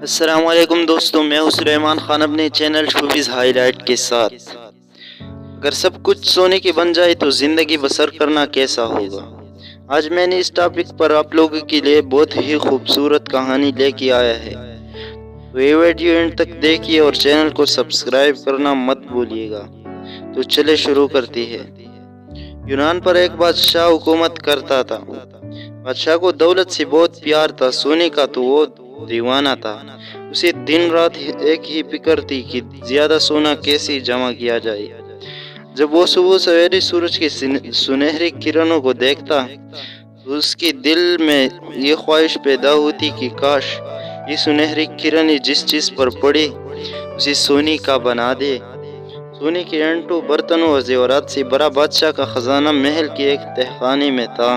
السلام علیکم دوستوں، میں ہوں سلیمان خان اپنے چینل شوبز ہائی لائٹ کے ساتھ۔ اگر سب کچھ سونے کی بن جائے تو زندگی بسر کرنا کیسا ہوگا؟ آج میں نے اس ٹاپک پر آپ لوگوں کے لیے بہت ہی خوبصورت کہانی لے کے آیا ہے، تو یہ ویڈیو اینڈ تک دیکھیے اور چینل کو سبسکرائب کرنا مت بھولیے گا۔ تو چلے شروع کرتی ہے۔ یونان پر ایک بادشاہ حکومت کرتا تھا۔ بادشاہ کو دولت سے بہت پیار تھا، سونے کا تو وہ دیوانہ تھا۔ اسے دن رات ایک ہی فکر تھی کہ زیادہ سونا کیسے جمع کیا جائے۔ جب وہ صبح سویرے سورج کی سنہری کرنوں کو دیکھتا تو اس کے دل میں یہ خواہش پیدا ہوتی کہ کاش یہ سنہری کرنیں جس چیز پر پڑے اسے سونے کا بنا دے۔ سونے کے اینٹوں، برتنوں اور زیورات سے بڑا بادشاہ کا خزانہ محل کے ایک تہخانے میں تھا۔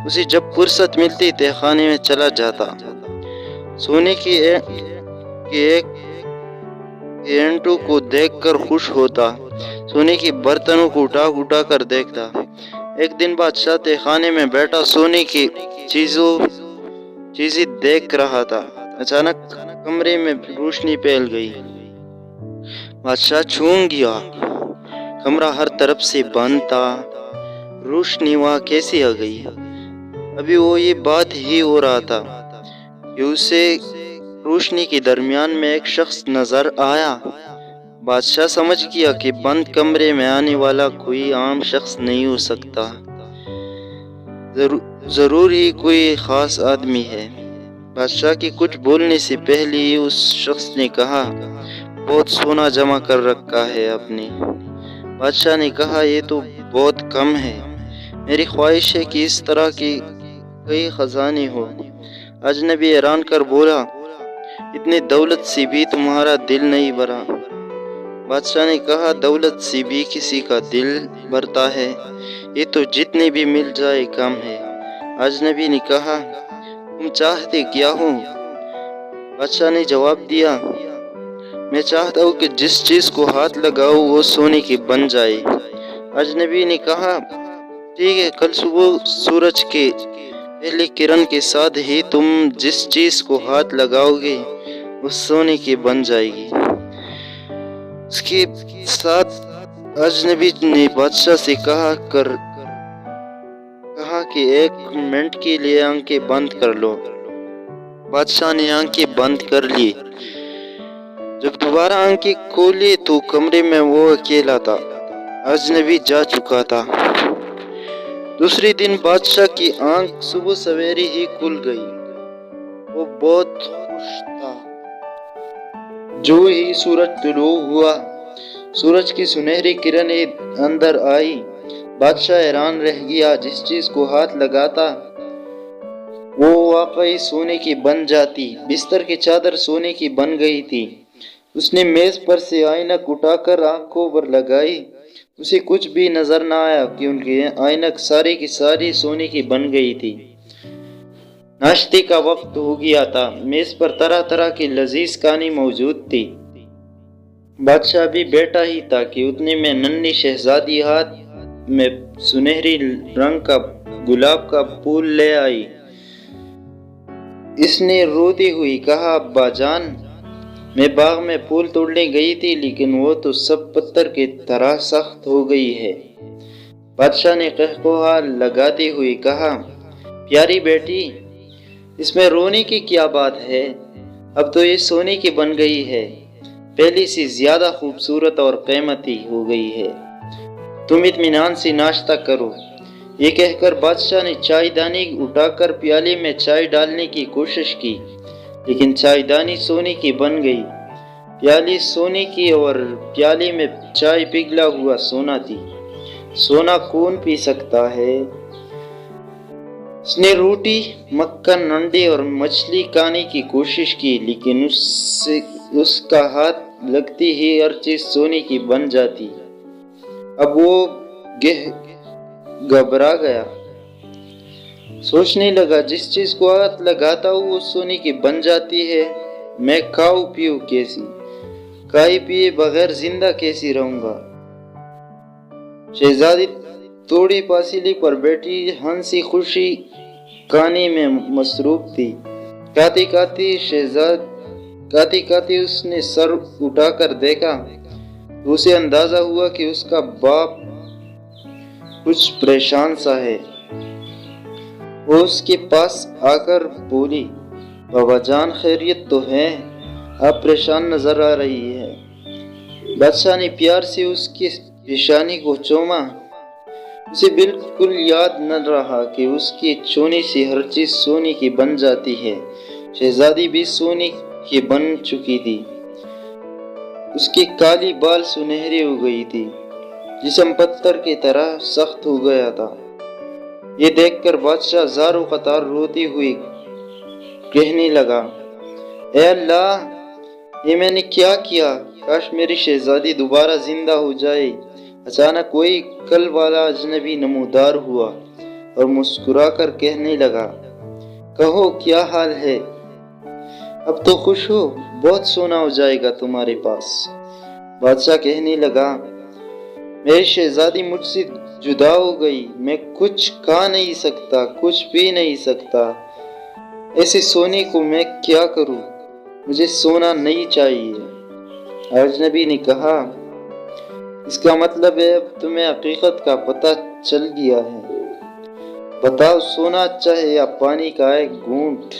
اسے جب فرصت ملتی تہخانے میں چلا جاتا، سونے کے ایک اینٹوں کو دیکھ کر خوش ہوتا، سونے کے برتنوں کو اٹھا کر دیکھتا۔ ایک دن بادشاہ تہخانے میں بیٹھا سونے کی چیزیں دیکھ رہا تھا۔ اچانک کمرے میں روشنی پھیل گئی۔ بادشاہ چونک گیا۔ کمرہ ہر طرف سے بند تھا۔ روشنی وہاں کیسے آ گئی؟ ابھی وہ یہ بات ہی ہو رہا تھا کہ اسے روشنی کے درمیان میں ایک شخص نظر آیا۔ بادشاہ سمجھ گیا کہ بند کمرے میں آنے والا کوئی عام شخص نہیں ہو سکتا، ضرور ہی کوئی خاص آدمی ہے۔ بادشاہ کے کچھ بولنے سے پہلے ہی اس شخص نے کہا، بہت سونا جمع کر رکھا ہے آپ نے۔ بادشاہ نے کہا، یہ تو بہت کم ہے، میری خواہش ہے کہ اس طرح کی کئی خزانے ہو۔ اجنبی حیران کر بولا، اتنی دولت سے بھی تمہارا دل نہیں بھرا؟ بادشاہ نے کہا، دولت سے بھی کسی کا دل بھرتا ہے، یہ تو جتنے بھی مل جائے کم ہے۔ اجنبی نے کہا، تم چاہتے کیا ہو؟ بادشاہ نے جواب دیا، میں چاہتا ہوں کہ جس چیز کو ہاتھ لگاؤ وہ سونے کی بن جائے۔ اجنبی نے کہا، ٹھیک ہے، کل صبح سورج کے پہلی کرن کے ساتھ ہی تم جس چیز کو ہاتھ لگاؤ گے وہ سونے کی بن جائے گی۔ اس کے ساتھ اجنبی نے بادشاہ سے کہا کہ ایک منٹ کے لیے آنکھیں بند کر لو۔ بادشاہ نے آنکھیں بند کر لی۔ جب دوبارہ آنکھیں کھولی تو کمرے میں وہ اکیلا تھا، اجنبی جا چکا تھا۔ دوسرے دن بادشاہ کی آنکھ صبح سویرے ہی کھل گئی۔ وہ بہت خوش تھا۔ جو ہی سورج طلوع ہوا، سورج کی سنہری کرنیں اندر آئی۔ بادشاہ حیران رہ گیا، جس چیز کو ہاتھ لگاتا وہ واقعی سونے کی بن جاتی۔ بستر کی چادر سونے کی بن گئی تھی۔ اس نے میز پر سے آئینک اٹھا کر آنکھوں پر لگائی، اسے کچھ بھی نظر نہ آیا کیونکہ آئینک ساری کی ساری سونے کی بن گئی تھی۔ ناشتے کا وقت ہو گیا تھا۔ میز پر طرح طرح کی لذیذ کھانے موجود تھی۔ بادشاہ بھی بیٹھا ہی تھا کہ اتنے میں ننھی شہزادی ہاتھ میں سنہری رنگ کا گلاب کا پھول لے آئی۔ اس نے روتی ہوئی کہا، ابا جان، میں باغ میں پھول توڑنے گئی تھی لیکن وہ تو سب پتھر کی طرح سخت ہو گئی ہے۔ بادشاہ نے قہقہا لگاتے ہوئے کہا، پیاری بیٹی، اس میں رونے کی کیا بات ہے؟ اب تو یہ سونے کی بن گئی ہے، پہلے سے زیادہ خوبصورت اور قیمتی ہو گئی ہے۔ تم اطمینان سے ناشتہ کرو۔ یہ کہہ کر بادشاہ نے چائے دانی اٹھا کر پیالے میں چائے ڈالنے کی کوشش کی، لیکن چائے دانی سونے کی بن گئی۔ پیالی سونے کی اور پیالے میں چائے پگھلا ہوا سونا تھی۔ سونا کون پی سکتا ہے؟ اس نے روٹی، مکھن، انڈے اور مچھلی کھانے کی کوشش کی، لیکن اس کا ہاتھ لگتی ہی ہر چیز سونے کی بن جاتی۔ اب وہ گھبرا گیا، سوچنے لگا، جس چیز کو ہاتھ لگاتا ہوں وہ سونے کی بن جاتی ہے، میں کھاؤں پیوں کیسی؟ کھائے پیے بغیر زندہ کیسی رہوں گا؟ شہزادی تھوڑی فاصلے پر بیٹھی ہنسی خوشی کھانے میں مصروف تھی۔ کھاتے کھاتے کاتی کاتی اس نے سر اٹھا کر دیکھا تو اسے اندازہ ہوا کہ اس کا باپ کچھ پریشان سا ہے۔ وہ اس کے پاس آ کر بولی، بابا جان خیریت تو ہے؟ آپ پریشان نظر آ رہی ہے۔ بادشاہ نے پیار سے اس کی پیشانی کو چوما۔ اسے بالکل یاد نہ رہا کہ اس کی چونی سے ہر چیز سونے کی بن جاتی ہے۔ شہزادی بھی سونے کی بن چکی تھی۔ اس کے کالی بال سنہری ہو گئی تھی، جسم پتھر کی طرح سخت ہو گیا تھا۔ یہ دیکھ کر بادشاہ زاروں قطار روتی ہوئی کہنے لگا، اے اللہ، یہ میں نے کیا کیا؟ کاش میری شہزادی دوبارہ زندہ ہو جائے۔ اچانک کوئی کل والا اجنبی نمودار ہوا اور مسکرا کر کہنے لگا، کہو کیا حال ہے؟ اب تو خوش ہو، بہت سونا ہو جائے گا تمہارے پاس۔ بادشاہ کہنے لگا، میری شہزادی مجھ سے جدا ہو گئی، میں کچھ کھا نہیں سکتا، کچھ پی نہیں سکتا، ایسے سونے کو میں کیا کروں؟ مجھے سونا نہیں چاہیے۔ اجنبی نے کہا، اس کا مطلب ہے اب تمہیں حقیقت کا پتہ چل گیا ہے۔ بتاؤ، سونا اچھا ہے یا پانی کا ایک گھونٹ؟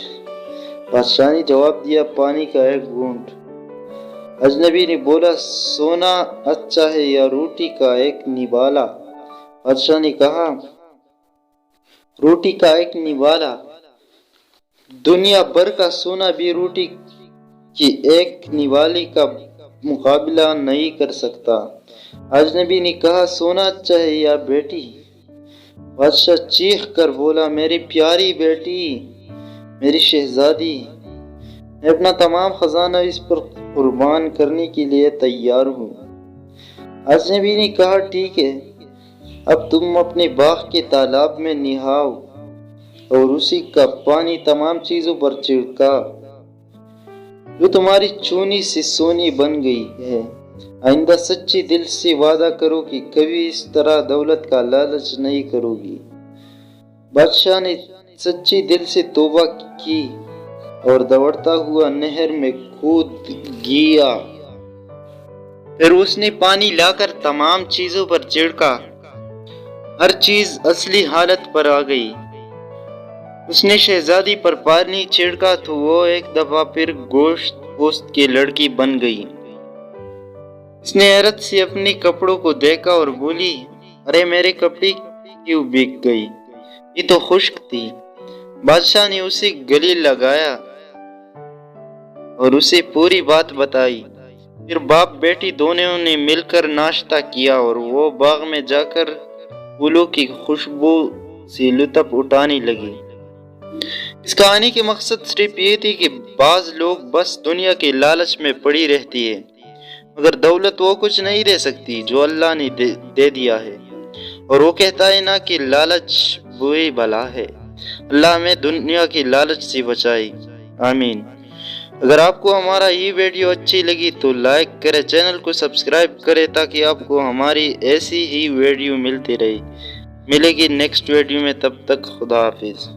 بادشاہ نے جواب دیا، پانی کا ایک گھونٹ۔ اجنبی نے بولا، سونا اچھا ہے یا روٹی کا ایک نوالا؟ بادشاہ نے کہا، روٹی کا ایک نوالا۔ دنیا بھر کا سونا بھی روٹی کی ایک نوالی کا مقابلہ نہیں کر سکتا۔ اجنبی نے کہا، سونا اچھا ہے یا بیٹی؟ بادشاہ چیخ کر بولا، میری پیاری بیٹی، میری شہزادی، میں اپنا تمام خزانہ اس پر قربان کرنے کے لیے تیار ہوں۔ اجنبی نے کہا، ٹھیک ہے، اب تم اپنے باغ کے تالاب میں نہاؤ اور اسی کا پانی تمام چیزوں پر چھڑکا جو تمہاری چونی سے سونی بن گئی ہے۔ آئندہ سچی دل سے وعدہ کرو کہ کبھی اس طرح دولت کا لالچ نہیں کرو گی۔ بادشاہ نے سچی دل سے توبہ کی اور دوڑتا ہوا نہر میں کود گیا۔ پھر اس نے پانی لا کر تمام چیزوں پر چھڑکا، ہر چیز اصلی حالت پر آ گئی۔ اس نے شہزادی پر پانی چھڑکا تو وہ ایک دفعہ پھر گوشت پوست کی لڑکی بن گئی۔ اس نے حیرت سے اپنے کپڑوں کو دیکھا اور بولی، ارے میرے کپڑے کیوں بھیگ گئی؟ یہ تو خشک تھی۔ بادشاہ نے اسے گلے لگایا اور اسے پوری بات بتائی۔ پھر باپ بیٹی دونوں نے مل کر ناشتہ کیا اور وہ باغ میں جا کر پھولوں کی خوشبو سے لطف اٹھانے لگی۔ اس کہانی کے مقصد صرف یہ تھی کہ بعض لوگ بس دنیا کے لالچ میں پڑی رہتی ہے، مگر دولت وہ کچھ نہیں دے سکتی جو اللہ نے دے دیا ہے، اور وہ کہتا ہے نا کہ لالچ بری بلا ہے۔ اللہ ہمیں دنیا کے لالچ سے بچائے، آمین۔ اگر آپ کو ہمارا یہ ویڈیو اچھی لگی تو لائک کریں، چینل کو سبسکرائب کریں تاکہ آپ کو ہماری ایسی ہی ویڈیو ملتی رہے۔ ملے گی نیکسٹ ویڈیو میں، تب تک خدا حافظ۔